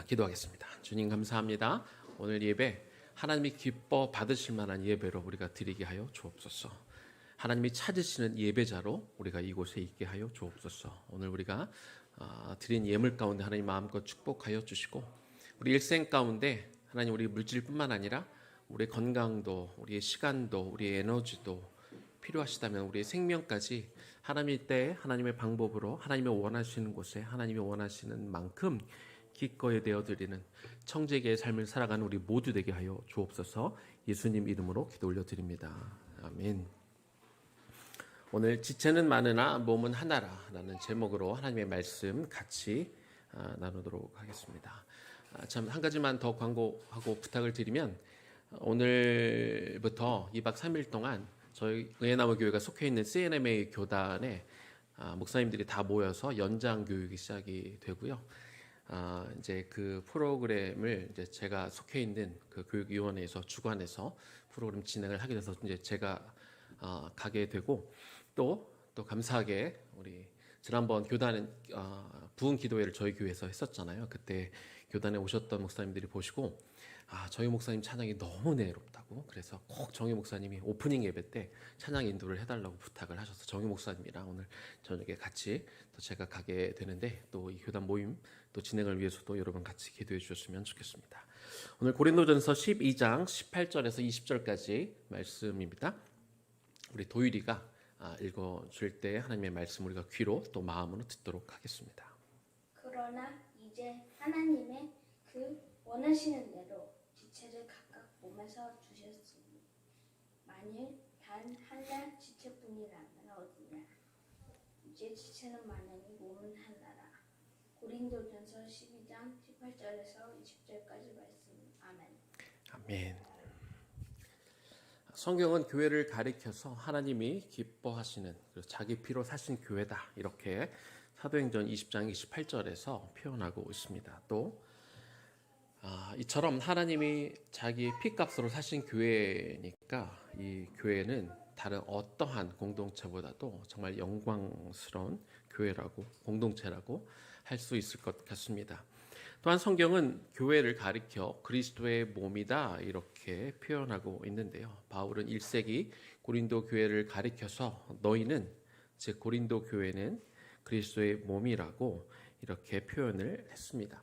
기도하겠습니다. 주님 감사합니다. 오늘 예배 하나님이 기뻐 받으실 만한 예배로 우리가 드리게 하여 주옵소서. 하나님이 찾으시는 예배자로 우리가 이곳에 있게 하여 주옵소서. 오늘 우리가 드린 예물 가운데 하나님 마음껏 축복하여 주시고 우리 일생 가운데 하나님 우리 물질뿐만 아니라 우리의 건강도 우리의 시간도 우리의 에너지도 필요하시다면 우리의 생명까지 하나님의 때에 하나님의 방법으로 하나님이 원하시는 곳에 하나님이 원하시는 만큼 기꺼이 되어드리는 청지기의 삶을 살아가는 우리 모두 되게 하여 주옵소서. 예수님 이름으로 기도 올려드립니다. 아멘. 오늘 지체는 많으나 몸은 하나라라는 제목으로 하나님의 말씀 같이 나누도록 하겠습니다. 참 한 가지만 더 광고하고 부탁을 드리면 오늘부터 2박 3일 동안 저희 은혜나무 교회가 속해 있는 CNMA 교단에 목사님들이 다 모여서 연장 교육이 시작이 되고요. 이제 그 프로그램을 이제 제가 속해 있는 그 교육위원회에서 주관해서 프로그램 진행을 하게 돼서 이제 제가 가게 되고 또 감사하게 우리 지난번 교단은 부흥 기도회를 저희 교회에서 했었잖아요. 그때 교단에 오셨던 목사님들이 보시고 저희 목사님 찬양이 너무 은혜롭다고 그래서 꼭 정희 목사님이 오프닝 예배 때 찬양 인도를 해달라고 부탁을 하셔서 정희 목사님이랑 오늘 저녁에 같이 또 제가 가게 되는데 또 이 교단 모임 또 진행을 위해서도 여러분 같이 기도해 주셨으면 좋겠습니다. 오늘 고린도전서 12장 18절에서 20절까지 말씀입니다. 우리 도율이가 읽어줄 때 하나님의 말씀 우리가 귀로 또 마음으로 듣도록 하겠습니다. 그러나 이제 하나님의 그 원하시는 대로 지체를 각각 몸에서 주셨으니 만일 단 한 날 지체뿐이라면 어디냐. 이제 지체는 많으니 몸은 하나라. 고린도전서 12장 18절에서 20절까지 말씀. 아멘. 아멘. 성경은 교회를 가리켜서 하나님이 기뻐하시는 자기 피로 사신 교회다 이렇게 사도행전 20장 28절에서 표현하고 있습니다. 또 이처럼 하나님이 자기 피값으로 사신 교회니까 이 교회는 다른 어떠한 공동체보다도 정말 영광스러운 교회라고 공동체라고 할 수 있을 것 같습니다. 또한 성경은 교회를 가리켜 그리스도의 몸이다 이렇게 표현하고 있는데요. 바울은 1세기 고린도 교회를 가리켜서 너희는 즉 고린도 교회는 그리스도의 몸이라고 이렇게 표현을 했습니다.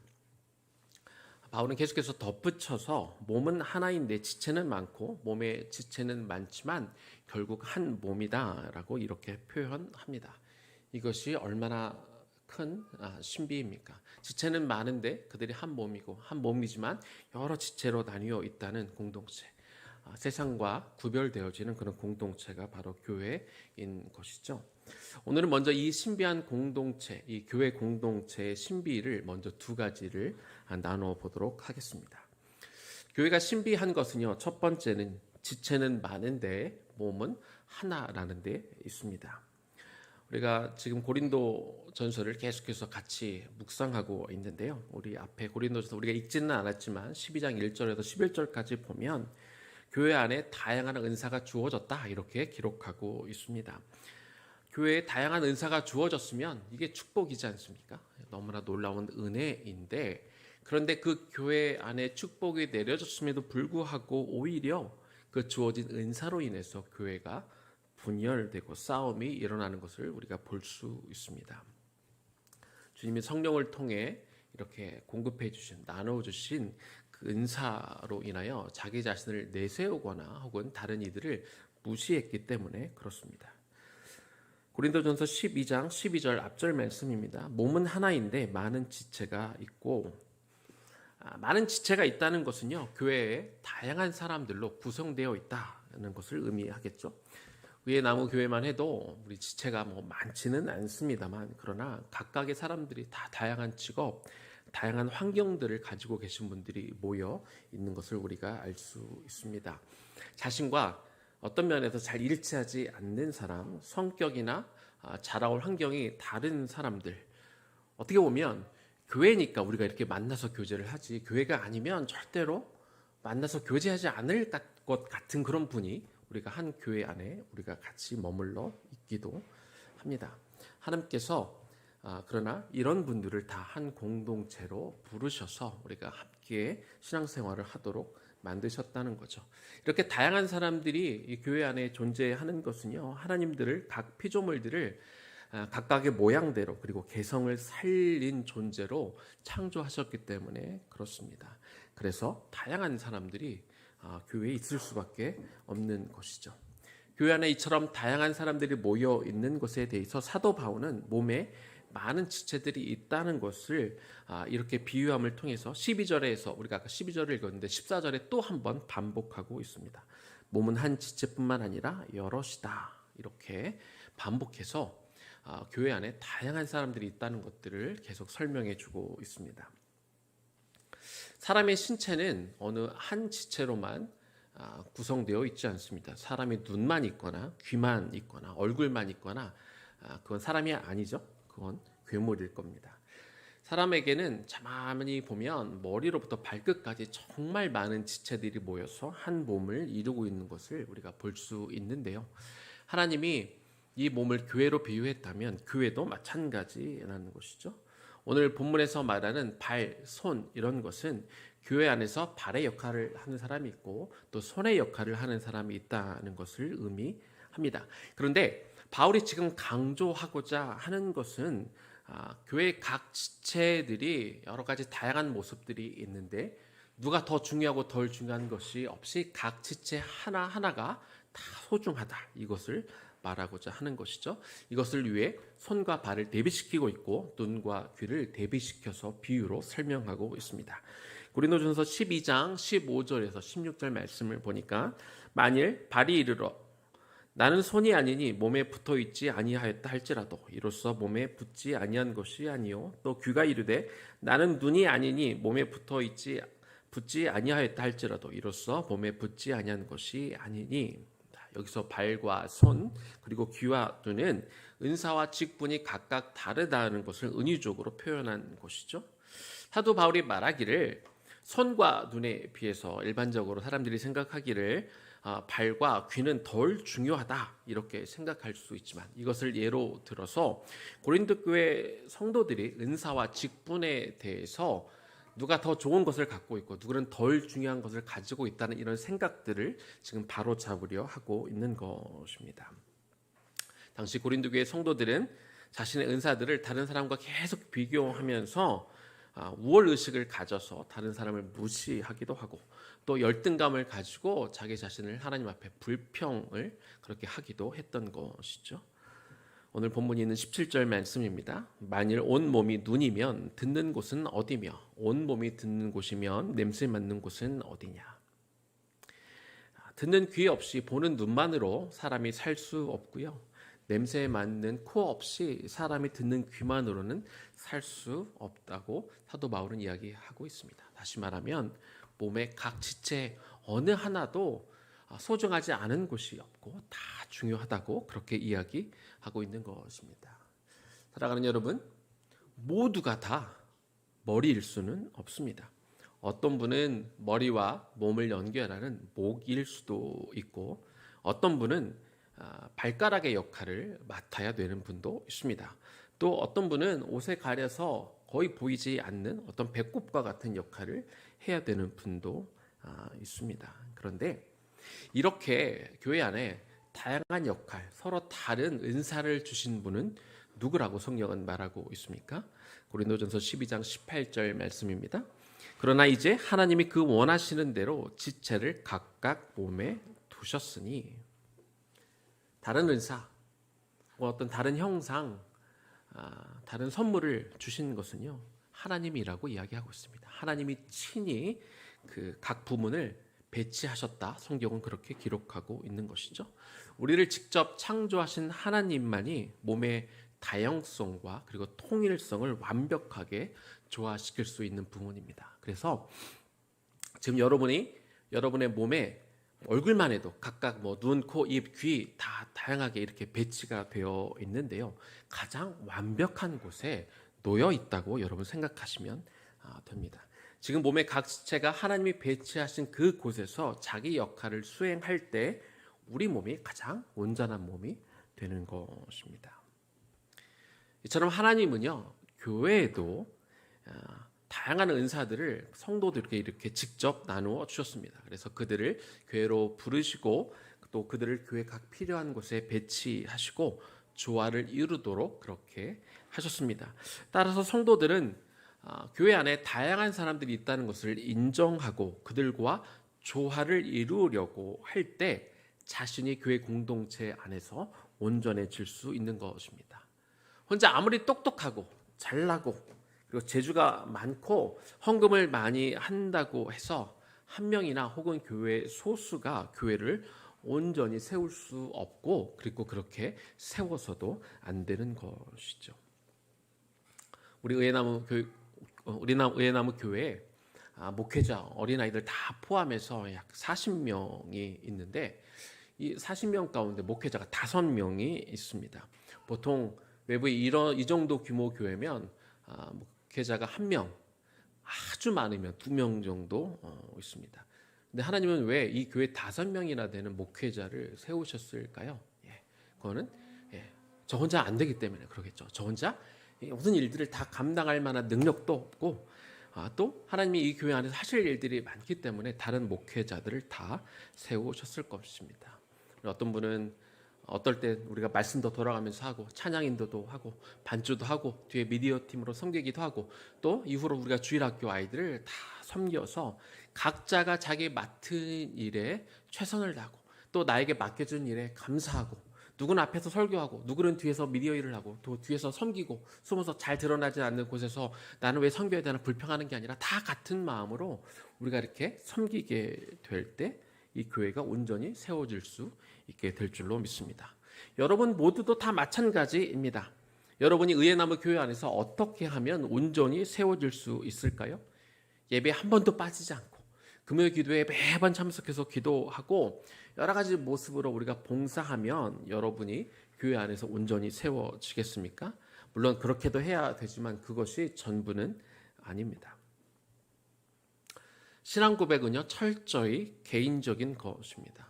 바울은 계속해서 덧붙여서 몸은 하나인데 지체는 많고 몸의 지체는 많지만 결국 한 몸이다라고 이렇게 표현합니다. 이것이 얼마나 큰 신비입니까? 지체는 많은데 그들이 한 몸이고 한 몸이지만 여러 지체로 나뉘어 있다는 공동체, 세상과 구별되어지는 그런 공동체가 바로 교회인 것이죠. 오늘은 먼저 이 신비한 공동체, 이 교회 공동체의 신비를 먼저 두 가지를 나누어 보도록 하겠습니다. 교회가 신비한 것은요, 첫 번째는 지체는 많은데 몸은 하나라는 데 있습니다. 우리가 지금 고린도 전서를 계속해서 같이 묵상하고 있는데요. 우리 앞에 고린도전서 우리가 읽지는 않았지만 12장 1절에서 11절까지 보면 교회 안에 다양한 은사가 주어졌다 이렇게 기록하고 있습니다. 교회에 다양한 은사가 주어졌으면 이게 축복이지 않습니까? 너무나 놀라운 은혜인데 그런데 그 교회 안에 축복이 내려졌음에도 불구하고 오히려 그 주어진 은사로 인해서 교회가 분열되고 싸움이 일어나는 것을 우리가 볼 수 있습니다. 주님이 성령을 통해 이렇게 공급해 주신, 나눠 주신 그 은사로 인하여 자기 자신을 내세우거나 혹은 다른 이들을 무시했기 때문에 그렇습니다. 고린도전서 12장 12절 앞절 말씀입니다. 몸은 하나인데 많은 지체가 있고 많은 지체가 있다는 것은요, 교회에 다양한 사람들로 구성되어 있다는 것을 의미하겠죠. 위에 나무 교회만 해도 우리 지체가 많지는 않습니다만 그러나 각각의 사람들이 다 다양한 직업, 다양한 환경들을 가지고 계신 분들이 모여 있는 것을 우리가 알 수 있습니다. 자신과 어떤 면에서 잘 일치하지 않는 사람, 성격이나 자라올 환경이 다른 사람들, 어떻게 보면 교회니까 우리가 이렇게 만나서 교제를 하지 교회가 아니면 절대로 만나서 교제하지 않을 것 같은 그런 분이 우리가 한 교회 안에 우리가 같이 머물러 있기도 합니다. 하나님께서 그러나 이런 분들을 다 한 공동체로 부르셔서 우리가 함께 신앙생활을 하도록 만드셨다는 거죠. 이렇게 다양한 사람들이 이 교회 안에 존재하는 것은요, 하나님들을 각 피조물들을 각각의 모양대로 그리고 개성을 살린 존재로 창조하셨기 때문에 그렇습니다. 그래서 다양한 사람들이 교회에 있을 수밖에 없는 것이죠. 교회 안에 이처럼 다양한 사람들이 모여 있는 것에 대해서 사도 바울은 몸에 많은 지체들이 있다는 것을 이렇게 비유함을 통해서 12절에서 우리가 아까 12절을 읽었는데 14절에 또 한 번 반복하고 있습니다. 몸은 한 지체뿐만 아니라 여럿이다. 이렇게 반복해서 교회 안에 다양한 사람들이 있다는 것들을 계속 설명해 주고 있습니다. 사람의 신체는 어느 한 지체로만 구성되어 있지 않습니다. 사람의 눈만 있거나 귀만 있거나 얼굴만 있거나 그건 사람이 아니죠. 그건 괴물일 겁니다. 사람에게는 가만히 보면 머리로부터 발끝까지 정말 많은 지체들이 모여서 한 몸을 이루고 있는 것을 우리가 볼 수 있는데요. 하나님이 이 몸을 교회로 비유했다면 교회도 마찬가지라는 것이죠. 오늘 본문에서 말하는 발, 손 이런 것은 교회 안에서 발의 역할을 하는 사람이 있고 또 손의 역할을 하는 사람이 있다는 것을 의미합니다. 그런데 바울이 지금 강조하고자 하는 것은 교회 각 지체들이 여러 가지 다양한 모습들이 있는데 누가 더 중요하고 덜 중요한 것이 없이 각 지체 하나하나가 다 소중하다. 이것을 말하고자 하는 것이죠. 이것을 위해 손과 발을 대비시키고 있고 눈과 귀를 대비시켜서 비유로 설명하고 있습니다. 고린도전서 12장 15절에서 16절 말씀을 보니까 만일 발이 이르러 나는 손이 아니니 몸에 붙어 있지 아니하였다 할지라도 이로써 몸에 붙지 아니한 것이 아니요 또 귀가 이르되 나는 눈이 아니니 몸에 붙지 아니하였다 할지라도 이로써 몸에 붙지 아니한 것이 아니니. 여기서 발과 손 그리고 귀와 눈은 은사와 직분이 각각 다르다는 것을 은유적으로 표현한 것이죠. 사도 바울이 말하기를 손과 눈에 비해서 일반적으로 사람들이 생각하기를 발과 귀는 덜 중요하다 이렇게 생각할 수 있지만 이것을 예로 들어서 고린도 교회 성도들이 은사와 직분에 대해서 누가 더 좋은 것을 갖고 있고 누구는 덜 중요한 것을 가지고 있다는 이런 생각들을 지금 바로잡으려 하고 있는 것입니다. 당시 고린도 교회 성도들은 자신의 은사들을 다른 사람과 계속 비교하면서 우월의식을 가져서 다른 사람을 무시하기도 하고 또 열등감을 가지고 자기 자신을 하나님 앞에 불평을 그렇게 하기도 했던 것이죠. 오늘 본문이 있는 17절 말씀입니다. 만일 온 몸이 눈이면 듣는 곳은 어디며 온 몸이 듣는 곳이면 냄새 맡는 곳은 어디냐. 듣는 귀 없이 보는 눈만으로 사람이 살 수 없고요. 냄새 맡는 코 없이 사람이 듣는 귀만으로는 살 수 없다고 사도 바울은 이야기하고 있습니다. 다시 말하면 몸의 각 지체 어느 하나도 소중하지 않은 곳이 없고 다 중요하다고 그렇게 이야기하고 있는 것입니다. 사랑하는 여러분, 모두가 다 머리일 수는 없습니다. 어떤 분은 머리와 몸을 연결하는 목일 수도 있고 어떤 분은 발가락의 역할을 맡아야 되는 분도 있습니다. 또 어떤 분은 옷에 가려서 거의 보이지 않는 어떤 배꼽과 같은 역할을 해야 되는 분도 있습니다. 그런데 이렇게 교회 안에 다양한 역할, 서로 다른 은사를 주신 분은 누구라고 성경은 말하고 있습니까? 고린도전서 12장 18절 말씀입니다. 그러나 이제 하나님이 그 원하시는 대로 지체를 각각 몸에 두셨으니 다른 은사, 어떤 다른 형상, 다른 선물을 주신 것은요 하나님이라고 이야기하고 있습니다. 하나님이 친히 그 각 부문을 배치하셨다. 성경은 그렇게 기록하고 있는 것이죠. 우리를 직접 창조하신 하나님만이 몸의 다양성과 그리고 통일성을 완벽하게 조화시킬 수 있는 부분입니다. 그래서 지금 여러분의 몸에 얼굴만 해도 각각 눈, 코, 입, 귀 다 다양하게 이렇게 배치가 되어 있는데요. 가장 완벽한 곳에 놓여 있다고 여러분 생각하시면 됩니다. 지금 몸의 각 지체가 하나님이 배치하신 그 곳에서 자기 역할을 수행할 때 우리 몸이 가장 온전한 몸이 되는 것입니다. 이처럼 하나님은요, 교회에도 다양한 은사들을 성도들에게 이렇게 직접 나누어 주셨습니다. 그래서 그들을 교회로 부르시고 또 그들을 교회 각 필요한 곳에 배치하시고 조화를 이루도록 그렇게 하셨습니다. 따라서 성도들은 교회 안에 다양한 사람들이 있다는 것을 인정하고 그들과 조화를 이루려고 할 때 자신이 교회 공동체 안에서 온전해질 수 있는 것입니다. 혼자 아무리 똑똑하고 잘나고 그리고 재주가 많고 헌금을 많이 한다고 해서 한 명이나 혹은 교회 소수가 교회를 온전히 세울 수 없고 그리고 그렇게 세워서도 안 되는 것이죠. 우리 의회나무 교회에 목회자, 어린아이들 다 포함해서 약 40명이 있는데 이 40명 가운데 목회자가 5명이 있습니다. 보통 외부에 이 정도 규모 교회면 목회자가 1명, 아주 많으면 2명 정도 있습니다. 근데 하나님은 왜 이 교회 5명이나 되는 목회자를 세우셨을까요? 그거는 저 혼자 안 되기 때문에 그러겠죠. 저 혼자 모든 일들을 다 감당할 만한 능력도 없고 또 하나님이 이 교회 안에서 하실 일들이 많기 때문에 다른 목회자들을 다 세우셨을 것입니다. 어떤 분은 어떨 때 우리가 말씀도 돌아가면서 하고 찬양 인도도 하고 반주도 하고 뒤에 미디어 팀으로 섬기기도 하고 또 이후로 우리가 주일학교 아이들을 다 섬겨서 각자가 자기 맡은 일에 최선을 다하고 또 나에게 맡겨준 일에 감사하고 누구는 앞에서 설교하고 누구는 뒤에서 미디어 일을 하고 또 뒤에서 섬기고 숨어서 잘 드러나지 않는 곳에서 나는 왜 섬겨야 되나 불평하는 게 아니라 다 같은 마음으로 우리가 이렇게 섬기게 될 때 이 교회가 온전히 세워질 수 있게 될 줄로 믿습니다. 여러분 모두도 다 마찬가지입니다. 여러분이 의회나무 교회 안에서 어떻게 하면 온전히 세워질 수 있을까요? 예배 한 번도 빠지지 않고 금요일 기도에 매번 참석해서 기도하고 여러 가지 모습으로 우리가 봉사하면 여러분이 교회 안에서 온전히 세워지겠습니까? 물론 그렇게도 해야 되지만 그것이 전부는 아닙니다. 신앙 고백은요, 철저히 개인적인 것입니다.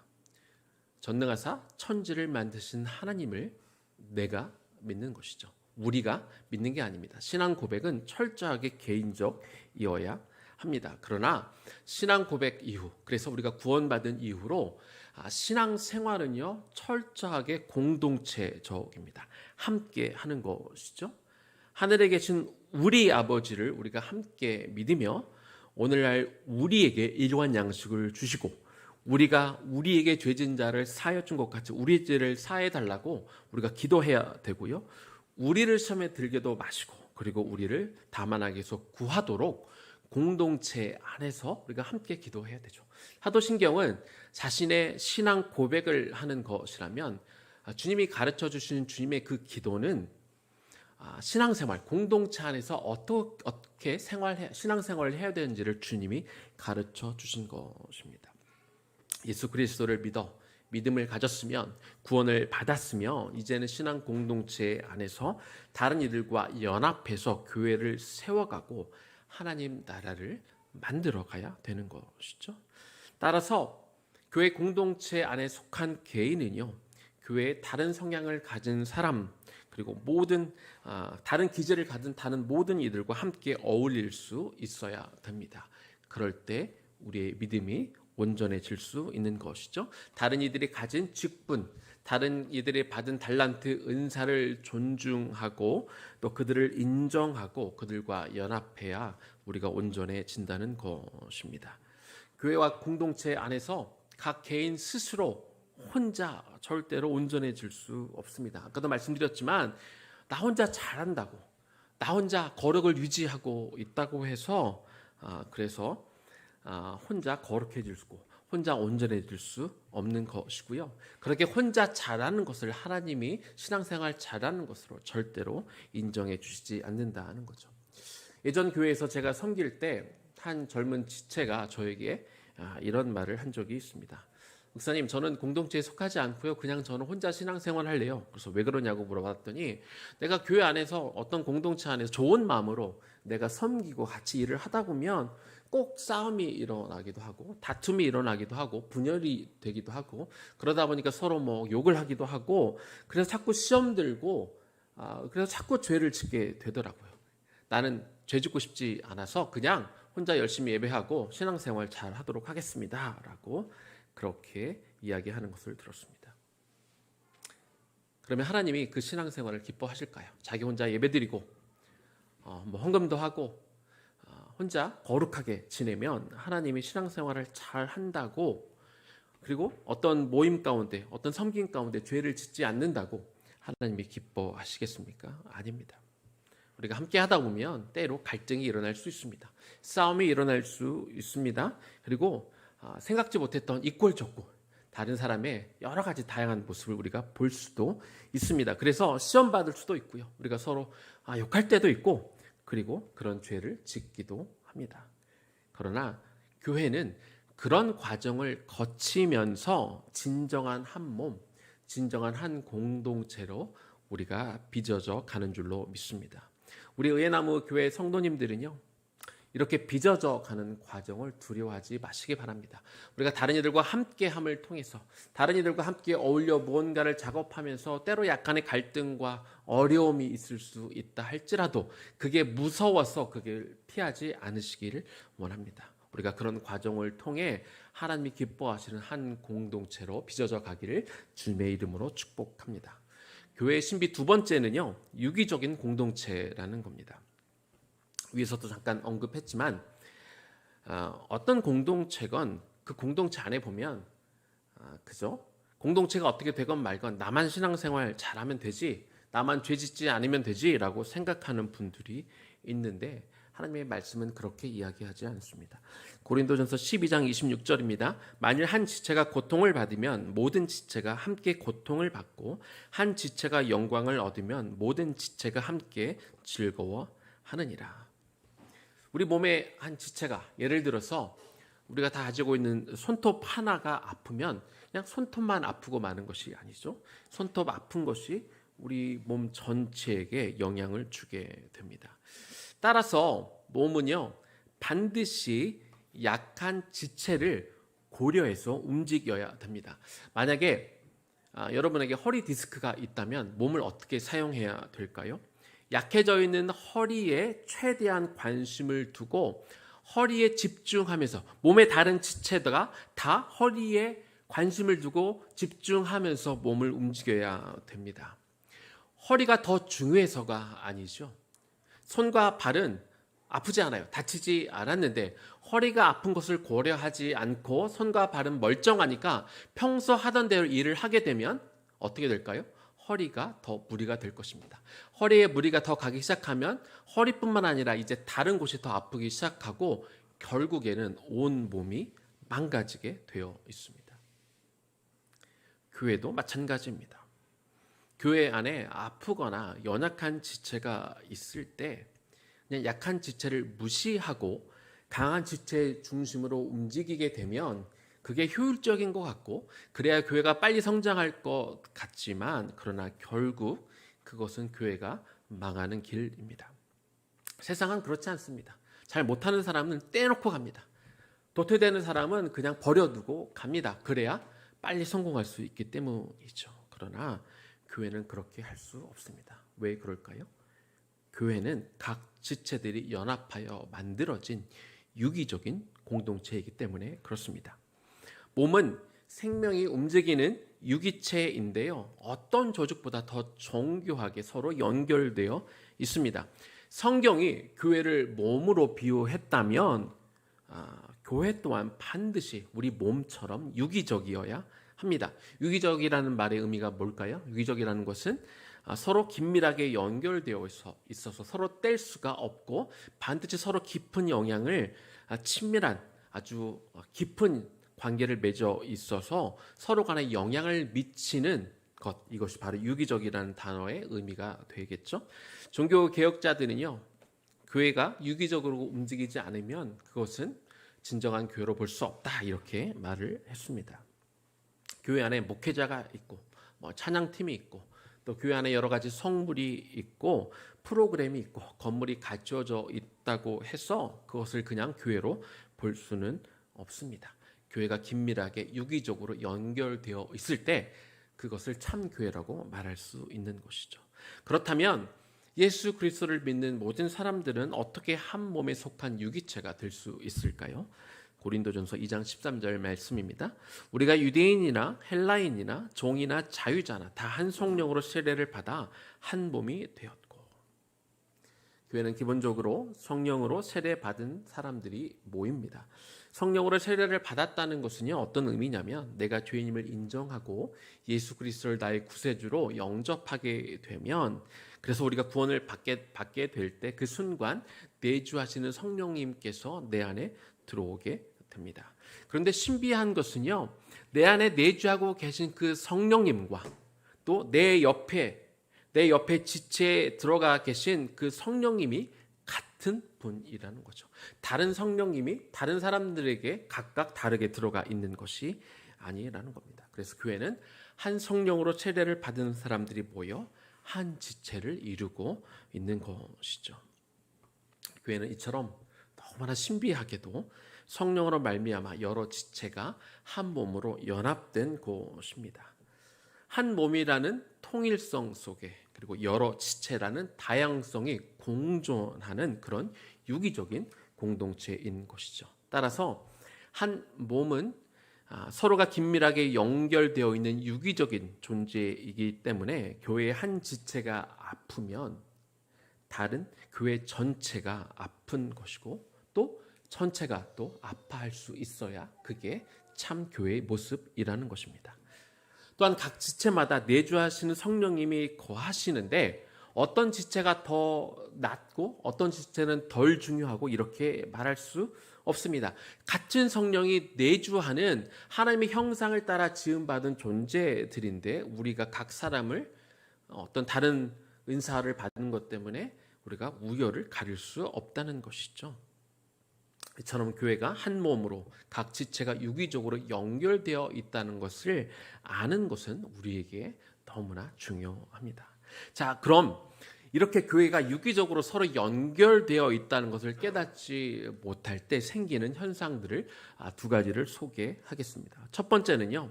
전능하사 천지를 만드신 하나님을 내가 믿는 것이죠. 우리가 믿는 게 아닙니다. 신앙 고백은 철저하게 개인적이어야 합니다. 그러나 신앙 고백 이후, 그래서 우리가 구원받은 이후로 신앙 생활은요, 철저하게 공동체적입니다. 함께 하는 것이죠. 하늘에 계신 우리 아버지를 우리가 함께 믿으며 오늘날 우리에게 일용할 양식을 주시고 우리가 우리에게 죄진 자를 사하여 준 것 같이 우리 죄를 사해 달라고 우리가 기도해야 되고요. 우리를 시험에 들게도 마시고 그리고 우리를 다만하게 해서 구하도록 공동체 안에서 우리가 함께 기도해야 되죠. 사도신경은 자신의 신앙 고백을 하는 것이라면 주님이 가르쳐 주시는 주님의 그 기도는 신앙생활, 공동체 안에서 어떻게 신앙생활을 해야 되는지를 주님이 가르쳐 주신 것입니다. 예수 그리스도를 믿음을 가졌으면 구원을 받았으면 이제는 신앙 공동체 안에서 다른 이들과 연합해서 교회를 세워가고 하나님 나라를 만들어 가야 되는 것이죠. 따라서 교회 공동체 안에 속한 개인은요, 교회의 다른 성향을 가진 사람 그리고 모든 다른 기질을 가진 다른 모든 이들과 함께 어울릴 수 있어야 됩니다. 그럴 때 우리의 믿음이 온전해질 수 있는 것이죠. 다른 이들이 가진 직분, 다른 이들이 받은 달란트, 은사를 존중하고 또 그들을 인정하고 그들과 연합해야 우리가 온전해진다는 것입니다. 교회와 공동체 안에서 각 개인 스스로 혼자 절대로 온전해질 수 없습니다. 아까도 말씀드렸지만 나 혼자 잘한다고 나 혼자 거룩을 유지하고 있다고 해서 그래서 혼자 거룩해질 수 혼자 온전해질 수 없는 것이고요. 그렇게 혼자 잘하는 것을 하나님이 신앙생활 잘하는 것으로 절대로 인정해 주시지 않는다는 거죠. 예전 교회에서 제가 섬길 때 한 젊은 지체가 저에게 이런 말을 한 적이 있습니다. 목사님, 저는 공동체에 속하지 않고요. 그냥 저는 혼자 신앙생활 할래요. 그래서 왜 그러냐고 물어봤더니 내가 교회 안에서 어떤 공동체 안에서 좋은 마음으로 내가 섬기고 같이 일을 하다 보면 꼭 싸움이 일어나기도 하고 다툼이 일어나기도 하고 분열이 되기도 하고 그러다 보니까 서로 욕을 하기도 하고 그래서 자꾸 시험 들고 그래서 자꾸 죄를 짓게 되더라고요. 나는 죄 짓고 싶지 않아서 그냥 혼자 열심히 예배하고 신앙생활 잘 하도록 하겠습니다 라고 그렇게 이야기하는 것을 들었습니다. 그러면 하나님이 그 신앙생활을 기뻐하실까요? 자기 혼자 예배드리고 헌금도 하고 혼자 거룩하게 지내면 하나님이 신앙생활을 잘 한다고, 그리고 어떤 모임 가운데 어떤 섬김 가운데 죄를 짓지 않는다고 하나님이 기뻐하시겠습니까? 아닙니다. 우리가 함께 하다 보면 때로 갈등이 일어날 수 있습니다. 싸움이 일어날 수 있습니다. 그리고 생각지 못했던 이꼴저꼴 다른 사람의 여러 가지 다양한 모습을 우리가 볼 수도 있습니다. 그래서 시험 받을 수도 있고요. 우리가 서로 욕할 때도 있고, 그리고 그런 죄를 짓기도 합니다. 그러나 교회는 그런 과정을 거치면서 진정한 한 몸, 진정한 한 공동체로 우리가 빚어져 가는 줄로 믿습니다. 우리 의예나무 교회 성도님들은요, 이렇게 빚어져 가는 과정을 두려워하지 마시기 바랍니다. 우리가 다른 이들과 함께함을 통해서, 다른 이들과 함께 어울려 무언가를 작업하면서 때로 약간의 갈등과 어려움이 있을 수 있다 할지라도 그게 무서워서 그걸 피하지 않으시기를 원합니다. 우리가 그런 과정을 통해 하나님이 기뻐하시는 한 공동체로 빚어져 가기를 주님의 이름으로 축복합니다. 교회의 신비 두 번째는요, 유기적인 공동체라는 겁니다. 위에서도 잠깐 언급했지만 어떤 공동체건 그 공동체 안에 보면 그죠? 공동체가 어떻게 되건 말건 나만 신앙생활 잘하면 되지, 나만 죄 짓지 않으면 되지라고 생각하는 분들이 있는데 하나님의 말씀은 그렇게 이야기하지 않습니다. 고린도전서 12장 26절입니다. 만일 한 지체가 고통을 받으면 모든 지체가 함께 고통을 받고 한 지체가 영광을 얻으면 모든 지체가 함께 즐거워하느니라. 우리 몸의 한 지체가, 예를 들어서 우리가 다 가지고 있는 손톱 하나가 아프면 그냥 손톱만 아프고 마는 것이 아니죠. 손톱 아픈 것이 우리 몸 전체에게 영향을 주게 됩니다. 따라서 몸은요, 반드시 약한 지체를 고려해서 움직여야 됩니다. 만약에 여러분에게 허리 디스크가 있다면 몸을 어떻게 사용해야 될까요? 약해져 있는 허리에 최대한 관심을 두고 허리에 집중하면서, 몸의 다른 지체가 다 허리에 관심을 두고 집중하면서 몸을 움직여야 됩니다. 허리가 더 중요해서가 아니죠. 손과 발은 아프지 않아요. 다치지 않았는데 허리가 아픈 것을 고려하지 않고 손과 발은 멀쩡하니까 평소 하던 대로 일을 하게 되면 어떻게 될까요? 허리가 더 무리가 될 것입니다. 허리에 무리가 더 가기 시작하면 허리뿐만 아니라 이제 다른 곳이 더 아프기 시작하고 결국에는 온 몸이 망가지게 되어 있습니다. 교회도 마찬가지입니다. 교회 안에 아프거나 연약한 지체가 있을 때 그냥 약한 지체를 무시하고 강한 지체 중심으로 움직이게 되면 그게 효율적인 것 같고, 그래야 교회가 빨리 성장할 것 같지만 그러나 결국 그것은 교회가 망하는 길입니다. 세상은 그렇지 않습니다. 잘 못하는 사람은 떼놓고 갑니다. 도태되는 사람은 그냥 버려두고 갑니다. 그래야 빨리 성공할 수 있기 때문이죠. 그러나 교회는 그렇게 할 수 없습니다. 왜 그럴까요? 교회는 각 지체들이 연합하여 만들어진 유기적인 공동체이기 때문에 그렇습니다. 몸은 생명이 움직이는 유기체인데요, 어떤 조직보다 더 정교하게 서로 연결되어 있습니다. 성경이 교회를 몸으로 비유했다면 교회 또한 반드시 우리 몸처럼 유기적이어야 합니다. 유기적이라는 말의 의미가 뭘까요? 유기적이라는 것은 서로 긴밀하게 연결되어 있어서 서로 뗄 수가 없고 반드시 서로 깊은 영향을, 친밀한 아주 깊은 관계를 맺어 있어서 서로 간에 영향을 미치는 것, 이것이 바로 유기적이라는 단어의 의미가 되겠죠. 종교 개혁자들은요, 교회가 유기적으로 움직이지 않으면 그것은 진정한 교회로 볼 수 없다, 이렇게 말을 했습니다. 교회 안에 목회자가 있고 찬양팀이 있고 또 교회 안에 여러 가지 성물이 있고 프로그램이 있고 건물이 갖춰져 있다고 해서 그것을 그냥 교회로 볼 수는 없습니다. 교회가 긴밀하게 유기적으로 연결되어 있을 때 그것을 참 교회라고 말할 수 있는 것이죠. 그렇다면 예수 그리스도를 믿는 모든 사람들은 어떻게 한 몸에 속한 유기체가 될 수 있을까요? 고린도전서 2장 13절 말씀입니다. 우리가 유대인이나 헬라인이나 종이나 자유자나 다 한 성령으로 세례를 받아 한 몸이 되었고. 교회는 기본적으로 성령으로 세례받은 사람들이 모입니다. 성령으로 세례를 받았다는 것은요, 어떤 의미냐면 내가 죄인임을 인정하고 예수 그리스도를 나의 구세주로 영접하게 되면, 그래서 우리가 구원을 받게 될 때 그 순간 내주하시는 성령님께서 내 안에 들어오게 됩니다. 그런데 신비한 것은요, 내 안에 내주하고 계신 그 성령님과 또 내 옆에 지체에 들어가 계신 그 성령님이 같은 분이라는 거죠. 다른 성령님이 다른 사람들에게 각각 다르게 들어가 있는 것이 아니라는 겁니다. 그래서 교회는 한 성령으로 세례를 받은 사람들이 모여 한 지체를 이루고 있는 것이죠. 교회는 이처럼 너무나 신비하게도 성령으로 말미암아 여러 지체가 한 몸으로 연합된 곳입니다. 한 몸이라는 통일성 속에, 그리고 여러 지체라는 다양성이 공존하는 그런 유기적인 공동체인 것이죠. 따라서 한 몸은 서로가 긴밀하게 연결되어 있는 유기적인 존재이기 때문에 교회의 한 지체가 아프면 다른 교회 전체가 아픈 것이고, 또 전체가 또 아파할 수 있어야 그게 참 교회의 모습이라는 것입니다. 또한 각 지체마다 내주하시는 성령님이 거하시는데 어떤 지체가 더 낫고 어떤 지체는 덜 중요하고 이렇게 말할 수 없습니다. 같은 성령이 내주하는 하나님의 형상을 따라 지음받은 존재들인데 우리가 각 사람을 어떤 다른 은사를 받은 것 때문에 우리가 우열을 가릴 수 없다는 것이죠. 이처럼 교회가 한 몸으로 각 지체가 유기적으로 연결되어 있다는 것을 아는 것은 우리에게 너무나 중요합니다. 자, 그럼 이렇게 교회가 유기적으로 서로 연결되어 있다는 것을 깨닫지 못할 때 생기는 현상들을 두 가지를 소개하겠습니다. 첫 번째는요,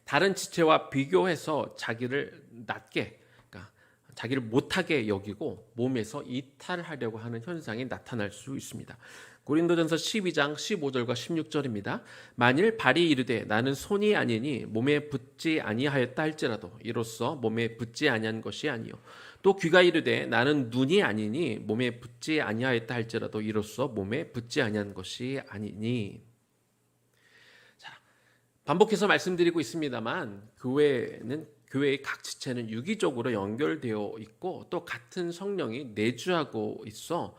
다른 지체와 비교해서 자기를 낮게, 그러니까 자기를 못하게 여기고 몸에서 이탈하려고 하는 현상이 나타날 수 있습니다. 고린도전서 12장 15절과 16절입니다. 만일 발이 이르되 나는 손이 아니니 몸에 붙지 아니하였다 할지라도 이로써 몸에 붙지 아니한 것이 아니요, 또 귀가 이르되 나는 눈이 아니니 몸에 붙지 아니하였다 할지라도 이로써 몸에 붙지 아니한 것이 아니니. 자, 반복해서 말씀드리고 있습니다만 교회의 각 지체는 유기적으로 연결되어 있고 또 같은 성령이 내주하고 있어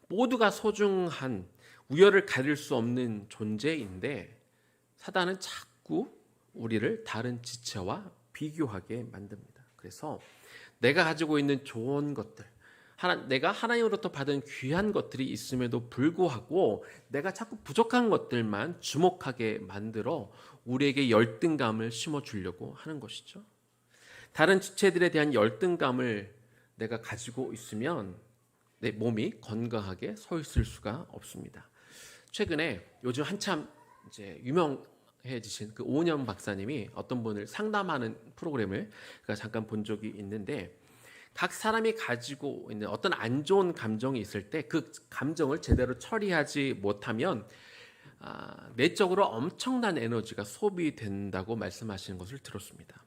모두가 소중한 우열을 가릴 수 없는 존재인데 사단은 자꾸 우리를 다른 지체와 비교하게 만듭니다. 그래서 내가 가지고 있는 좋은 것들, 내가 하나님으로부터 받은 귀한 것들이 있음에도 불구하고 내가 자꾸 부족한 것들만 주목하게 만들어 우리에게 열등감을 심어주려고 하는 것이죠. 다른 지체들에 대한 열등감을 내가 가지고 있으면 내 몸이 건강하게 서 있을 수가 없습니다. 최근에 요즘 한참 이제 유명해지신 그 오은영 박사님이 어떤 분을 상담하는 프로그램을 잠깐 본 적이 있는데, 각 사람이 가지고 있는 어떤 안 좋은 감정이 있을 때 그 감정을 제대로 처리하지 못하면 내적으로 엄청난 에너지가 소비된다고 말씀하시는 것을 들었습니다.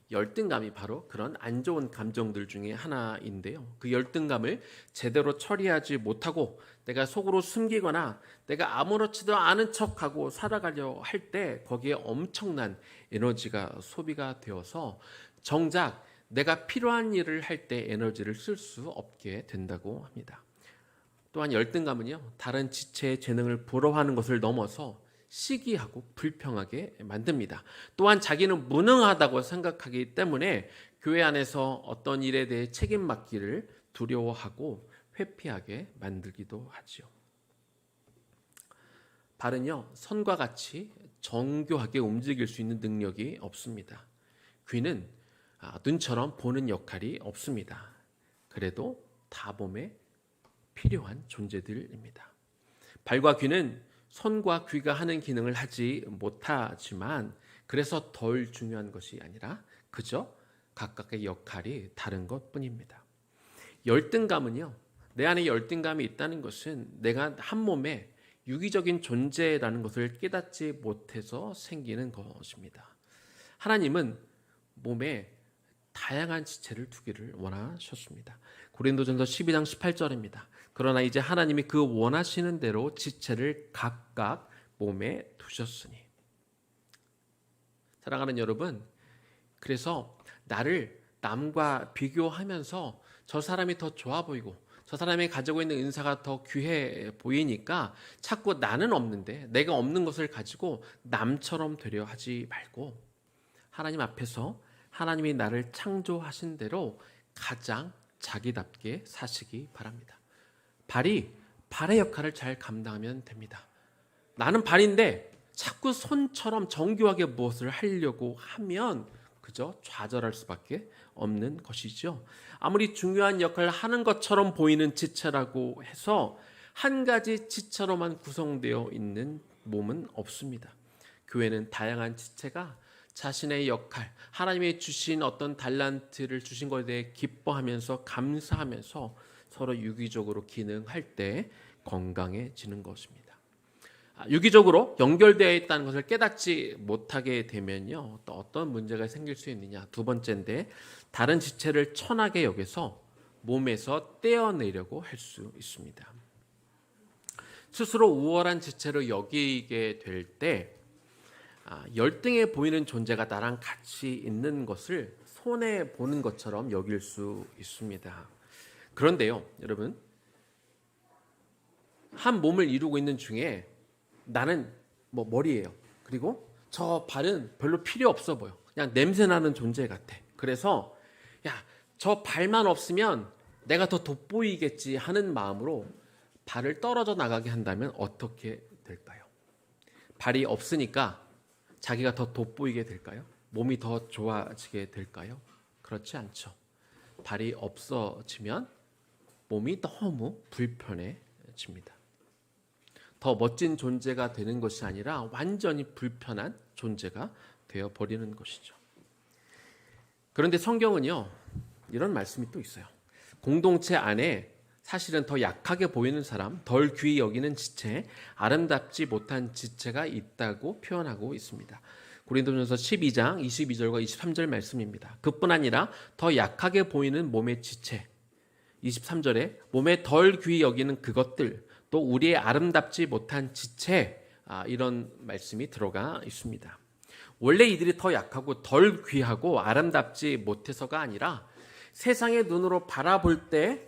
열등감이 바로 그런 안 좋은 감정들 중에 하나인데요. 그 열등감을 제대로 처리하지 못하고 내가 속으로 숨기거나 내가 아무렇지도 않은 척하고 살아가려 할 때 거기에 엄청난 에너지가 소비가 되어서 정작 내가 필요한 일을 할 때 에너지를 쓸 수 없게 된다고 합니다. 또한 열등감은요, 다른 지체의 재능을 부러워하는 것을 넘어서 시기하고 불평하게 만듭니다. 또한 자기는 무능하다고 생각하기 때문에 교회 안에서 어떤 일에 대해 책임 맡기를 두려워하고 회피하게 만들기도 하죠. 발은요, 선과 같이 정교하게 움직일 수 있는 능력이 없습니다. 귀는 눈처럼 보는 역할이 없습니다. 그래도 다봄에 필요한 존재들입니다. 발과 귀는 손과 귀가 하는 기능을 하지 못하지만 그래서 덜 중요한 것이 아니라 그저 각각의 역할이 다른 것뿐입니다. 열등감은요, 내 안에 열등감이 있다는 것은 내가 한 몸에 유기적인 존재라는 것을 깨닫지 못해서 생기는 것입니다. 하나님은 몸에 다양한 지체를 두기를 원하셨습니다. 고린도전서 12장 18절입니다. 그러나 이제 하나님이 그 원하시는 대로 지체를 각각 몸에 두셨으니. 사랑하는 여러분, 그래서 나를 남과 비교하면서 저 사람이 더 좋아 보이고 저 사람이 가지고 있는 은사가 더 귀해 보이니까 자꾸 나는 없는데 내가 없는 것을 가지고 남처럼 되려 하지 말고 하나님 앞에서 하나님이 나를 창조하신 대로 가장 자기답게 사시기 바랍니다. 발이 발의 역할을 잘 감당하면 됩니다. 나는 발인데 자꾸 손처럼 정교하게 무엇을 하려고 하면 그저 좌절할 수밖에 없는 것이죠. 아무리 중요한 역할을 하는 것처럼 보이는 지체라고 해서 한 가지 지체로만 구성되어 있는 몸은 없습니다. 교회는 다양한 지체가 자신의 역할, 하나님이 주신 어떤 달란트를 주신 것에 대해 기뻐하면서 감사하면서 서로 유기적으로 기능할 때 건강해지는 것입니다. 유기적으로 연결되어 있다는 것을 깨닫지 못하게 되면요, 또 어떤 문제가 생길 수 있느냐. 두 번째인데, 다른 지체를 천하게 여겨서 몸에서 떼어내려고 할 수 있습니다. 스스로 우월한 지체로 여기게 될 때 열등해 보이는 존재가 나랑 같이 있는 것을 손해 보는 것처럼 여길 수 있습니다. 그런데요, 여러분, 한 몸을 이루고 있는 중에 나는 머리예요. 그리고 저 발은 별로 필요 없어 보여. 그냥 냄새나는 존재 같아. 그래서 저 발만 없으면 내가 더 돋보이겠지 하는 마음으로 발을 떨어져 나가게 한다면 어떻게 될까요? 발이 없으니까 자기가 더 돋보이게 될까요? 몸이 더 좋아지게 될까요? 그렇지 않죠. 발이 없어지면 몸이 너무 불편해집니다. 더 멋진 존재가 되는 것이 아니라 완전히 불편한 존재가 되어버리는 것이죠. 그런데 성경은요, 이런 말씀이 또 있어요. 공동체 안에 사실은 더 약하게 보이는 사람, 덜 귀히 여기는 지체, 아름답지 못한 지체가 있다고 표현하고 있습니다. 고린도전서 12장 22절과 23절 말씀입니다. 그뿐 아니라 더 약하게 보이는 몸의 지체, 23절에 몸에 덜 귀히 여기는 그것들, 또 우리의 아름답지 못한 지체, 이런 말씀이 들어가 있습니다. 원래 이들이 더 약하고 덜 귀하고 아름답지 못해서가 아니라 세상의 눈으로 바라볼 때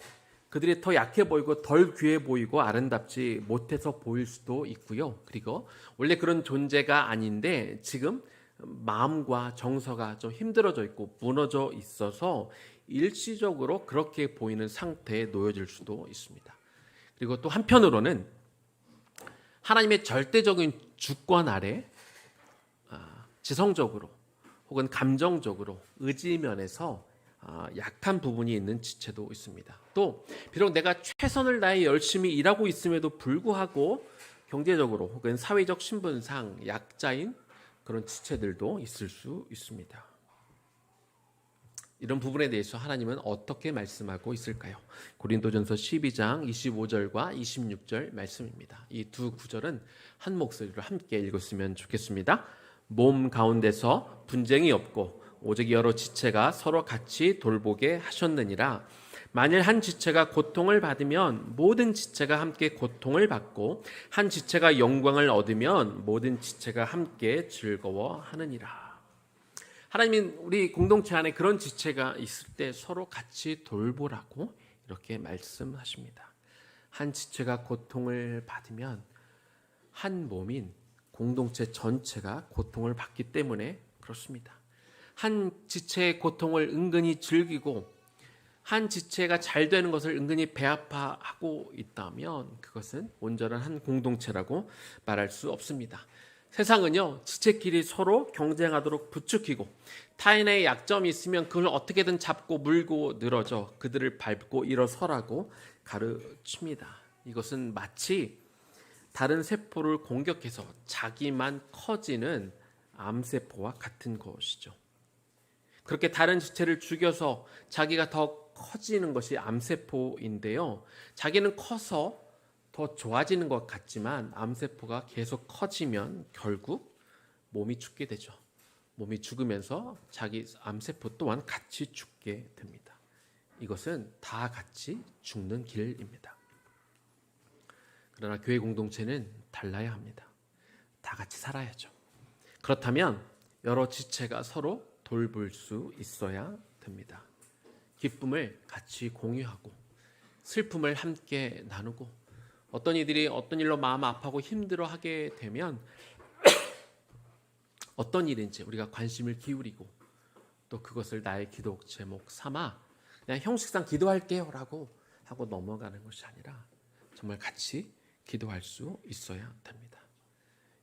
그들이 더 약해 보이고 덜 귀해 보이고 아름답지 못해서 보일 수도 있고요. 그리고 원래 그런 존재가 아닌데 지금 마음과 정서가 좀 힘들어져 있고 무너져 있어서 일시적으로 그렇게 보이는 상태에 놓여질 수도 있습니다. 그리고 또 한편으로는 하나님의 절대적인 주권 아래 지성적으로 혹은 감정적으로 의지면에서 약한 부분이 있는 지체도 있습니다. 또 비록 내가 최선을 다해 열심히 일하고 있음에도 불구하고 경제적으로 혹은 사회적 신분상 약자인 그런 지체들도 있을 수 있습니다. 이런 부분에 대해서 하나님은 어떻게 말씀하고 있을까요? 고린도전서 12장 25절과 26절 말씀입니다. 이 두 구절은 한 목소리로 함께 읽었으면 좋겠습니다. 몸 가운데서 분쟁이 없고 오직 여러 지체가 서로 같이 돌보게 하셨느니라. 만일 한 지체가 고통을 받으면 모든 지체가 함께 고통을 받고 한 지체가 영광을 얻으면 모든 지체가 함께 즐거워하느니라. 하나님은 우리 공동체 안에 그런 지체가 있을 때 서로 같이 돌보라고 이렇게 말씀하십니다. 한 지체가 고통을 받으면 한 몸인 공동체 전체가 고통을 받기 때문에 그렇습니다. 한 지체의 고통을 은근히 즐기고 한 지체가 잘 되는 것을 은근히 배아파하고 있다면 그것은 온전한 한 공동체라고 말할 수 없습니다. 세상은요, 지체끼리 서로 경쟁하도록 부추기고 타인의 약점이 있으면 그걸 어떻게든 잡고 물고 늘어져 그들을 밟고 일어서라고 가르칩니다. 이것은 마치 다른 세포를 공격해서 자기만 커지는 암세포와 같은 것이죠. 그렇게 다른 지체를 죽여서 자기가 더 커지는 것이 암세포인데요. 자기는 커서 더 좋아지는 것 같지만 암세포가 계속 커지면 결국 몸이 죽게 되죠. 몸이 죽으면서 자기 암세포 또한 같이 죽게 됩니다. 이것은 다 같이 죽는 길입니다. 그러나 교회 공동체는 달라야 합니다. 다 같이 살아야죠. 그렇다면 여러 지체가 서로 돌볼 수 있어야 됩니다. 기쁨을 같이 공유하고 슬픔을 함께 나누고 어떤 이들이 어떤 일로 마음 아파하고 힘들어하게 되면 어떤 일인지 우리가 관심을 기울이고 또 그것을 나의 기도 제목 삼아 그냥 형식상 기도할게요 라고 하고 넘어가는 것이 아니라 정말 같이 기도할 수 있어야 됩니다.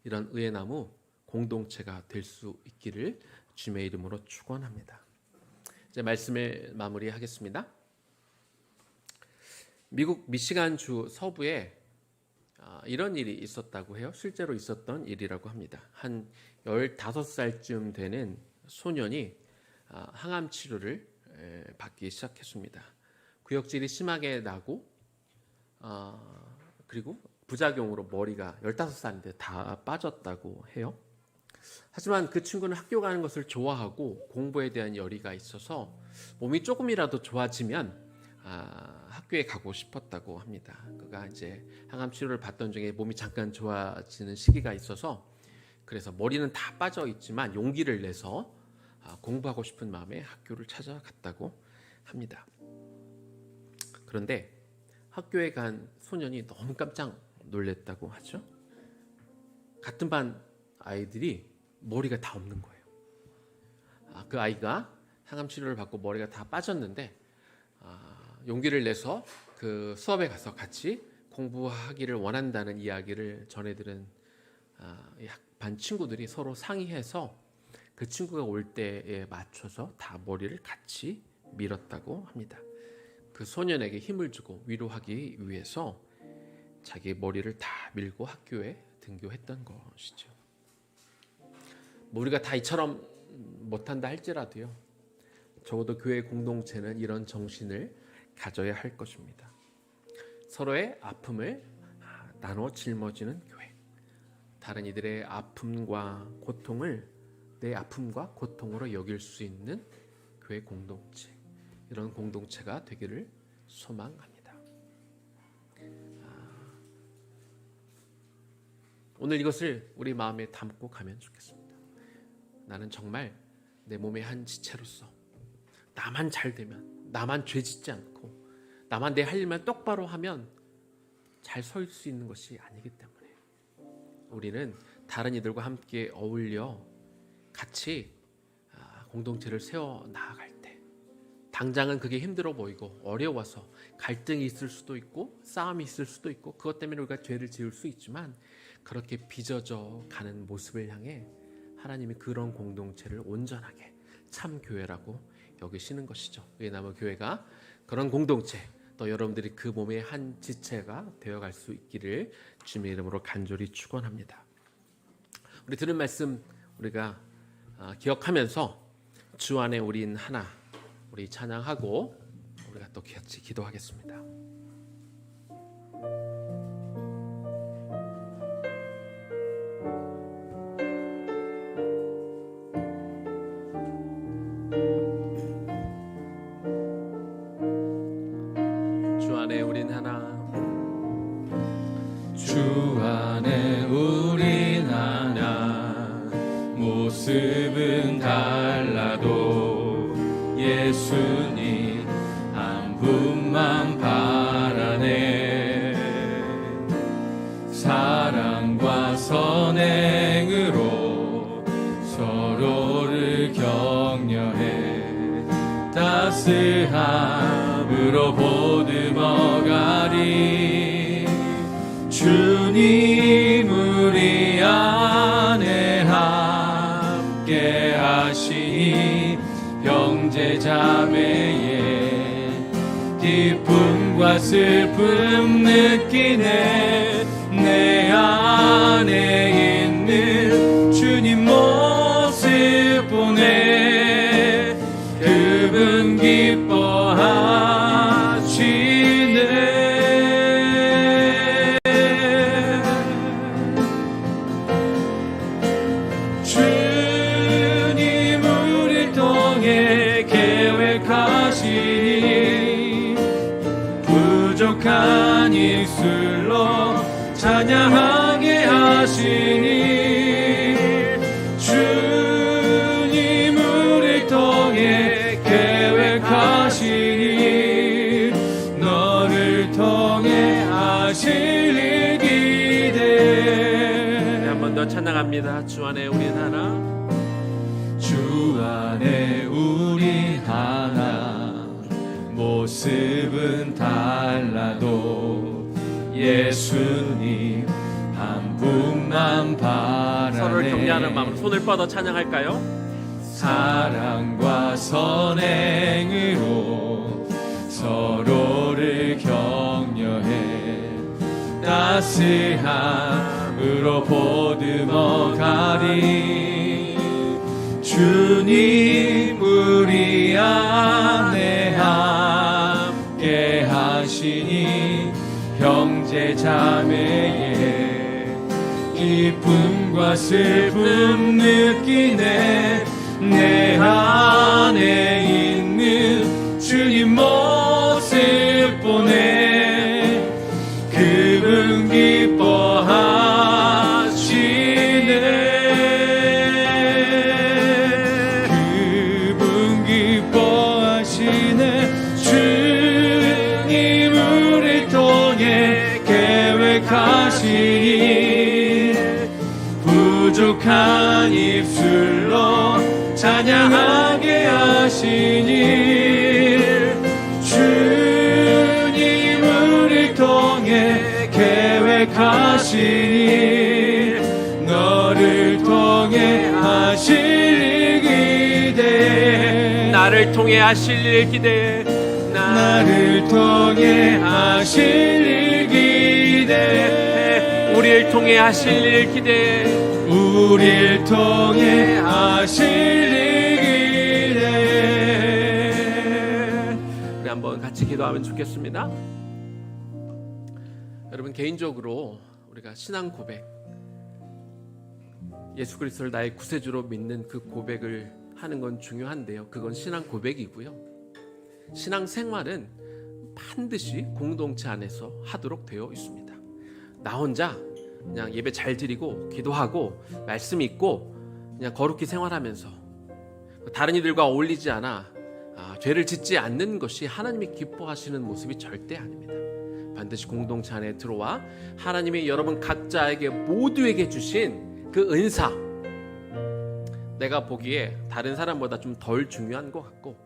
이런 의의 나무 공동체가 될 수 있기를 주님의 이름으로 축원합니다. 이제 말씀을 마무리하겠습니다. 미국 미시간주 서부에 이런 일이 있었다고 해요. 실제로 있었던 일이라고 합니다. 한 15살쯤 되는 소년이 항암 치료를 받기 시작했습니다. 구역질이 심하게 나고 그리고 부작용으로 머리가 15살인데 다 빠졌다고 해요. 하지만 그 친구는 학교 가는 것을 좋아하고 공부에 대한 열의가 있어서 몸이 조금이라도 좋아지면 학교에 가고 싶었다고 합니다. 그가 이제 항암 치료를 받던 중에 몸이 잠깐 좋아지는 시기가 있어서 그래서 머리는 다 빠져 있지만 용기를 내서 공부하고 싶은 마음에 학교를 찾아갔다고 합니다. 그런데 학교에 간 소년이 너무 깜짝 놀랐다고 하죠. 같은 반 아이들이 머리가 다 없는 거예요. 그 아이가 항암 치료를 받고 머리가 다 빠졌는데 용기를 내서 그 수업에 가서 같이 공부하기를 원한다는 이야기를 전해들은 반 친구들이 서로 상의해서 그 친구가 올 때에 맞춰서 다 머리를 같이 밀었다고 합니다. 그 소년에게 힘을 주고 위로하기 위해서 자기 머리를 다 밀고 학교에 등교했던 것이죠. 우리가 다 이처럼 못한다 할지라도요, 적어도 교회 공동체는 이런 정신을 가져야 할 것입니다. 서로의 아픔을 나눠 짊어지는 교회, 다른 이들의 아픔과 고통을 내 아픔과 고통으로 여길 수 있는 교회 공동체, 이런 공동체가 되기를 소망합니다. 오늘 이것을 우리 마음에 담고 가면 좋겠습니다. 나는 정말 내 몸의 한 지체로서 나만 잘 되면, 나만 죄 짓지 않고 나만 내 할 일만 똑바로 하면 잘 설 수 있는 것이 아니기 때문에 우리는 다른 이들과 함께 어울려 같이 공동체를 세워 나아갈 때 당장은 그게 힘들어 보이고 어려워서 갈등이 있을 수도 있고 싸움이 있을 수도 있고 그것 때문에 우리가 죄를 지을 수 있지만 그렇게 빚어져 가는 모습을 향해 하나님이 그런 공동체를 온전하게 참 교회라고 여기시는 것이죠. 의나무 교회가 그런 공동체, 또 여러분들이 그 몸의 한 지체가 되어갈 수 있기를 주님의 이름으로 간절히 축원합니다. 우리 들은 말씀 우리가 기억하면서 주 안에 우린 하나, 우리 찬양하고 우리가 또 같이 기도하겠습니다. 주 안에 우린 하나, 주 안에 우린 하나, 모습은 달라도 예수님 한 분만 바라네. 사랑과 선행으로 서로를 격려해 따스함으로 보듬어가리. 주님 우리 안에 함께 하시니 형제 자매의 기쁨과 슬픔 느끼네. 내 안에 있는 주님 모습 보내 입술로 찬양하게 하시니 주님 우리 통해 계획하시니 너를 통해 하실 일 기대. 한 번 더 찬양합니다. 주 안에 우리 하나, 주 안에 우리 하나, 모습은 달라도 예수님 한 분만 바라네. 서로를 격려하는 마음으로 손을 뻗어 찬양할까요? 사랑과 선행으로 서로를 격려해 따스함으로 보듬어 가리. 주님 우리 안에 함께 하시니 형제 자매의 기쁨과 슬픔 느끼네. 내 안에 있는 주님 모습 보네. 그분 기뻐하시네. 그분 기뻐하시네. 주님 우리 통해 계획하시니 부족한 입술로 찬양하게 하시니 주님 우리 통해 계획하시니 너를 통해 하실 일 기대. 나를 통해 하실 일 기대해. 나를 통해 하실 일 기대. 우리를 통해 하실 일 기대해. 우리를 통해 하실 일 기대. 우리 한번 같이 기도하면 좋겠습니다. 여러분, 개인적으로 우리가 신앙 고백, 예수 그리스도를 나의 구세주로 믿는 그 고백을 하는 건 중요한데요, 그건 신앙 고백이고요, 신앙 생활은 반드시 공동체 안에서 하도록 되어 있습니다. 나 혼자 그냥 예배 잘 드리고 기도하고 말씀 읽고 그냥 거룩히 생활하면서 다른 이들과 어울리지 않아 죄를 짓지 않는 것이 하나님이 기뻐하시는 모습이 절대 아닙니다. 반드시 공동체 안에 들어와 하나님이 여러분 각자에게 모두에게 주신 그 은사, 내가 보기에 다른 사람보다 좀 덜 중요한 것 같고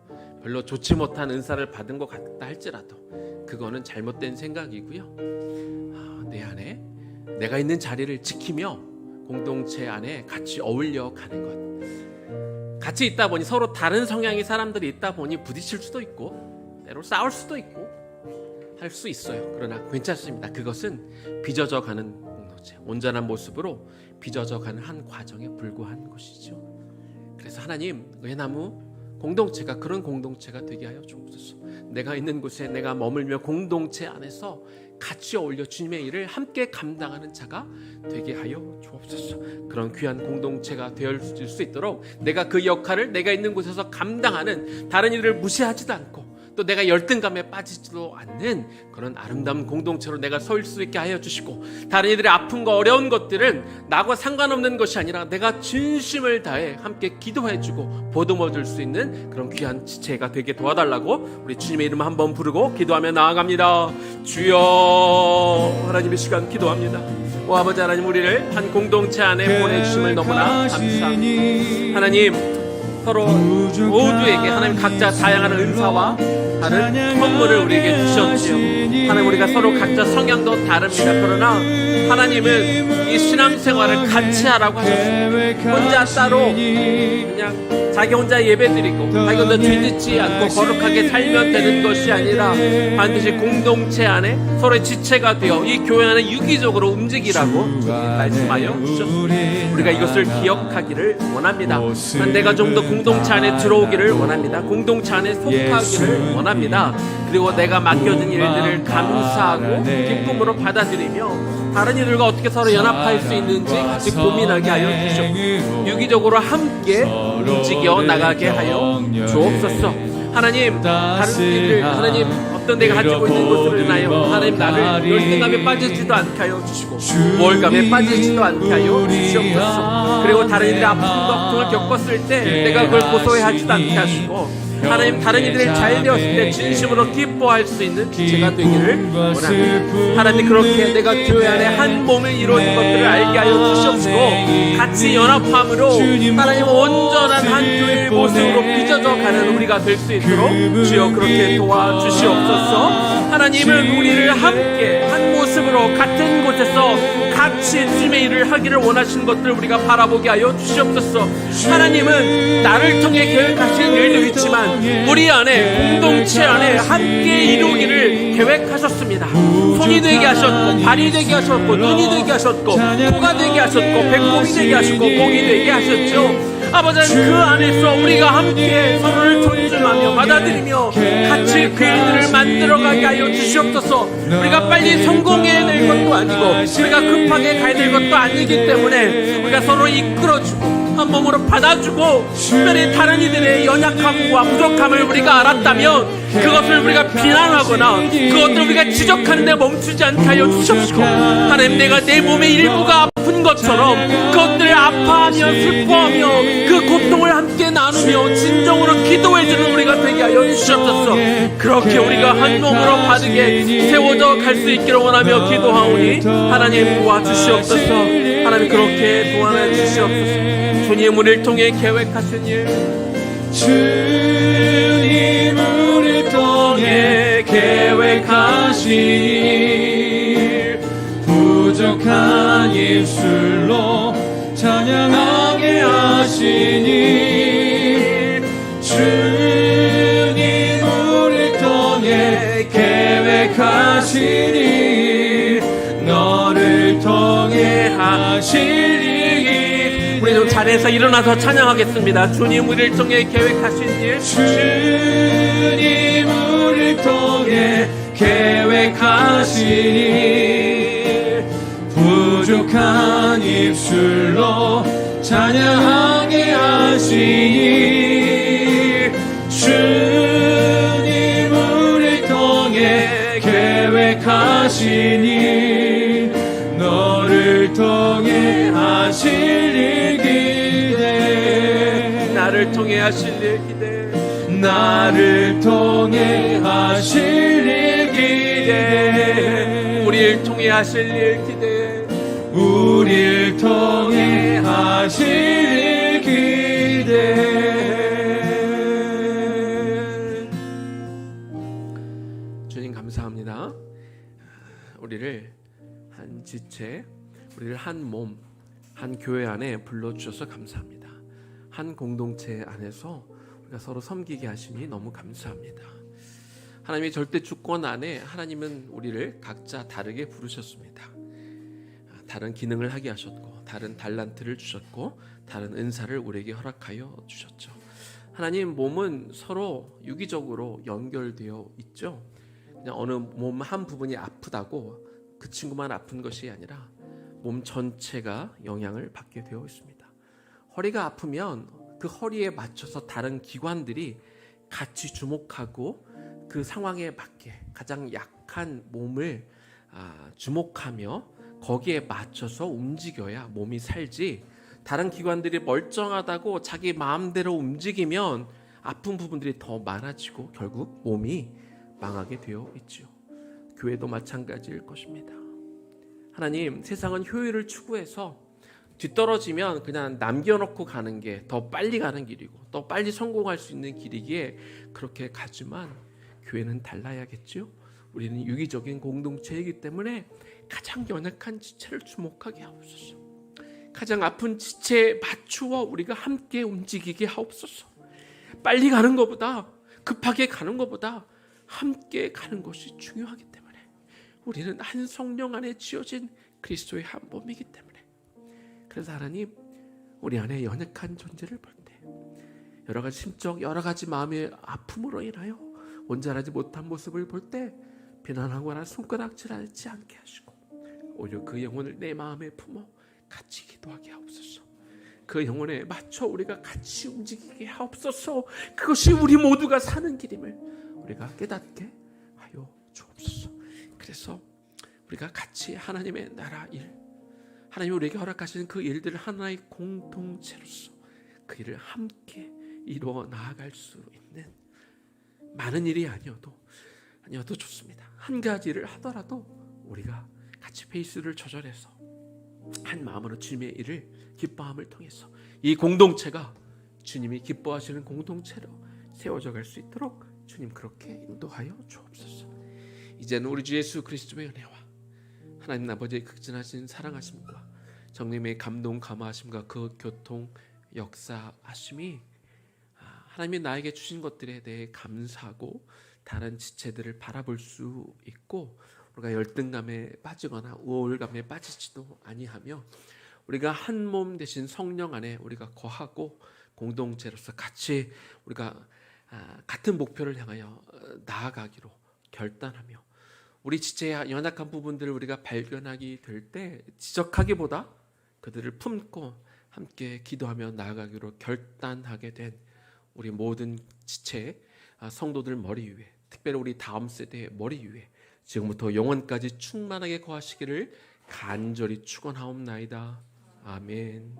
별로 좋지 못한 은사를 받은 것 같다 할지라도 그거는 잘못된 생각이고요, 내 안에 내가 있는 자리를 지키며 공동체 안에 같이 어울려 가는 것, 같이 있다 보니 서로 다른 성향의 사람들이 있다 보니 부딪힐 수도 있고 때로 싸울 수도 있고 할 수 있어요. 그러나 괜찮습니다. 그것은 빚어져 가는 공동체, 온전한 모습으로 빚어져 가는 한 과정에 불과한 것이죠. 그래서 하나님, 은혜나무 공동체가 그런 공동체가 되게 하여 주옵소서. 내가 있는 곳에 내가 머물며 공동체 안에서 같이 어울려 주님의 일을 함께 감당하는 자가 되게 하여 주옵소서. 그런 귀한 공동체가 되어 줄 수 있도록 내가 그 역할을 내가 있는 곳에서 감당하는, 다른 이들을 무시하지도 않고 또 내가 열등감에 빠지지도 않는 그런 아름다운 공동체로 내가 설 수 있게 하여 주시고, 다른 이들의 아픔과 어려운 것들은 나와 상관없는 것이 아니라 내가 진심을 다해 함께 기도해주고 보듬어줄 수 있는 그런 귀한 지체가 되게 도와달라고 우리 주님의 이름 한번 부르고 기도하며 나아갑니다. 주여, 하나님의 시간 기도합니다. 오 아버지 하나님, 우리를 한 공동체 안에 보내주심을 너무나 감사합니다. 하나님, 서로 모두에게 하나님 각자 다양한 은사와 다른 선물을 우리에게 주셨지요. 하나님, 우리가 서로 각자 성향도 다릅니다. 그러나 하나님은 이 신앙생활을 같이 하라고 하셨습니다. 혼자 따로 그냥 자기 혼자 예배드리고 자기 혼자 뒤늦지 않고 거룩하게 살면 되는 것이 아니라 반드시 공동체 안에 서로의 지체가 되어 이 교회 안에 유기적으로 움직이라고 말씀하여 주셨습니다. 우리가 이것을 기억하기를 원합니다. 내가 좀 더 공동체 안에 들어오기를 원합니다. 공동체 안에 속하기를 원합니다. 그리고 내가 맡겨진 일들을 감사하고 기쁨으로 받아들이며 다른 이들과 어떻게 서로 연합할 수 있는지 같이 고민하게 하여 주시옵소서. 유기적으로 함께 움직여 나가게 하여 주옵소서. 하나님, 다른 이들 하나님 어떤 내가 가지고 있는 것으로 인하여 하나님 나를 열등감에 빠지지도 않게 하여 주시고 우월감에 빠지지도 않게 하여 주시옵소서. 그리고 다른 이들의 아픔과 고통을 겪었을 때 내가 그걸 고소해하지도 않게 하시고 하나님 다른 이들이 잘 되었을 때 진심으로 기뻐할 수 있는 제가 되기를 원합니다. 하나님 그렇게 내가 교회 안에 한 몸을 이루어진 것들을 알게 하여 주시옵시고 같이 연합함으로 하나님 온전한 한 교회의 모습으로 빚어져 가는 우리가 될 수 있도록 주여 그렇게 도와주시옵소서. 하나님은 우리를 함께 한 모습으로 같은 곳에서 같이 주님의 일을 하기를 원하시는 것들을 우리가 바라보게 하여 주시옵소서. 하나님은 나를 통해 계획하신 일도 있지만 우리 안에 공동체 안에 함께 이루기를 계획하셨습니다. 손이 되게 하셨고 발이 되게 하셨고 눈이 되게 하셨고 코가 되게 하셨고 배꼽이 되게 하셨고 목이 되게 하셨죠. 아버지 그 안에서 우리가 함께 서로를 존중하며 받아들이며 같이 그 일들을 만들어가게 하여 주시옵소서. 우리가 빨리 성공해야 될 것도 아니고 우리가 급하게 가야 될 것도 아니기 때문에 우리가 서로 이끌어주고 한 몸으로 받아주고 특별히 다른 이들의 연약함과 부족함을 우리가 알았다면 그것을 우리가 비난하거나 그것들을 우리가 지적하는 데 멈추지 않게 하여 주시옵시고 하나님 내가 내 몸의 일부가 아픈 것처럼 그것들을 아파하며 슬퍼하며 그 고통을 함께 나누며 진정으로 기도해주는 우리가 되게 하여 주시옵소서. 그렇게 우리가 한 몸으로 바르게 세워져 갈 수 있기를 원하며 기도하오니 하나님 도와주시옵소서. 하나님 그렇게 도와내 주시옵소서. 주님 우리를 통해 계획하신 일 주님 우리를 통해 계획하신 일 부족한 입술로 찬양하게 하시니 주님 우리를 통해 계획하신 일 너를 통해 하실 일 우리 좀 자리에서 일어나서 찬양하겠습니다. 주님 우리를 통해 계획하신 일 주님 우리를 통해 계획하신 일 부족한 입술로 찬양하게 하시니 주님 우리를 통해 계획하신 일 너를 통해 하실 일 기대 나를 통해 하실 일 기대 나를 통해 하실 일 기대 우리를 통해 하실 일 기대 우리를 통해 하실 일 기대. 주님 감사합니다. 우리를 한 지체, 우리를 한 몸, 한 교회 안에 불러주셔서 감사합니다. 한 공동체 안에서 우리가 서로 섬기게 하시니 너무 감사합니다. 하나님의 절대 주권 안에 하나님은 우리를 각자 다르게 부르셨습니다. 다른 기능을 하게 하셨고 다른 달란트를 주셨고 다른 은사를 우리에게 허락하여 주셨죠. 하나님 몸은 서로 유기적으로 연결되어 있죠. 그냥 어느 몸 한 부분이 아프다고 그 친구만 아픈 것이 아니라 몸 전체가 영향을 받게 되어 있습니다. 허리가 아프면 그 허리에 맞춰서 다른 기관들이 같이 주목하고 그 상황에 맞게 가장 약한 몸을 주목하며 거기에 맞춰서 움직여야 몸이 살지, 다른 기관들이 멀쩡하다고 자기 마음대로 움직이면 아픈 부분들이 더 많아지고 결국 몸이 망하게 되어 있죠. 교회도 마찬가지일 것입니다. 하나님, 세상은 효율을 추구해서 뒤떨어지면 그냥 남겨놓고 가는 게 더 빨리 가는 길이고 더 빨리 성공할 수 있는 길이기에 그렇게 가지만 교회는 달라야겠죠. 우리는 유기적인 공동체이기 때문에 가장 연약한 지체를 주목하게 하옵소서. 가장 아픈 지체에 맞추어 우리가 함께 움직이게 하옵소서. 빨리 가는 것보다, 급하게 가는 것보다 함께 가는 것이 중요하기 때문에 우리는 한 성령 안에 지어진 그리스도의 한 몸이기 때문에, 그래서 하나님, 우리 안에 연약한 존재를 볼 때 여러 가지 심적, 여러 가지 마음의 아픔으로 인하여 온전하지 못한 모습을 볼 때 비난하거나 손가락질하지 않게 하시고 오히려 그 영혼을 내 마음에 품어 같이 기도하게 하옵소서. 그 영혼에 맞춰 우리가 같이 움직이게 하옵소서. 그것이 우리 모두가 사는 길임을 우리가 깨닫게 하여 주옵소서. 그래서 우리가 같이 하나님의 나라 일, 하나님이 우리에게 허락하시는 그 일들을 하나의 공동체로서 그 일을 함께 이루어 나아갈 수 있는, 많은 일이 아니어도 좋습니다. 한 가지를 하더라도 우리가 같이 페이스를 조절해서 한 마음으로 주님의 일을 기뻐함을 통해서 이 공동체가 주님이 기뻐하시는 공동체로 세워져 갈 수 있도록 주님 그렇게 인도하여 주옵소서. 이제는 우리 주 예수 그리스도의 은혜와 하나님 아버지의 극진하신 사랑하심과 성령님의 감동 감화하심과 그 교통 역사하심이 하나님이 나에게 주신 것들에 대해 감사하고 다른 지체들을 바라볼 수 있고, 우리가 열등감에 빠지거나 우월감에 빠지지도 아니하며 우리가 한 몸 되신 성령 안에 우리가 거하고 공동체로서 같이 우리가 같은 목표를 향하여 나아가기로 결단하며, 우리 지체의 연약한 부분들을 우리가 발견하게 될 때 지적하기보다 그들을 품고 함께 기도하며 나아가기로 결단하게 된 우리 모든 지체 성도들 머리 위에, 특별히 우리 다음 세대의 머리 위에 지금부터 영원까지 충만하게 거하시기를 간절히 축원하옵나이다. 아멘.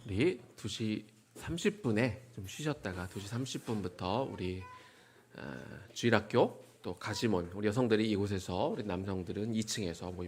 우리 2시 30분에 좀 쉬셨다가 2시 30분부터 우리 주일학교 또 가시몬 우리 여성들이 이곳에서, 우리 남성들은 2층에서 모입니다.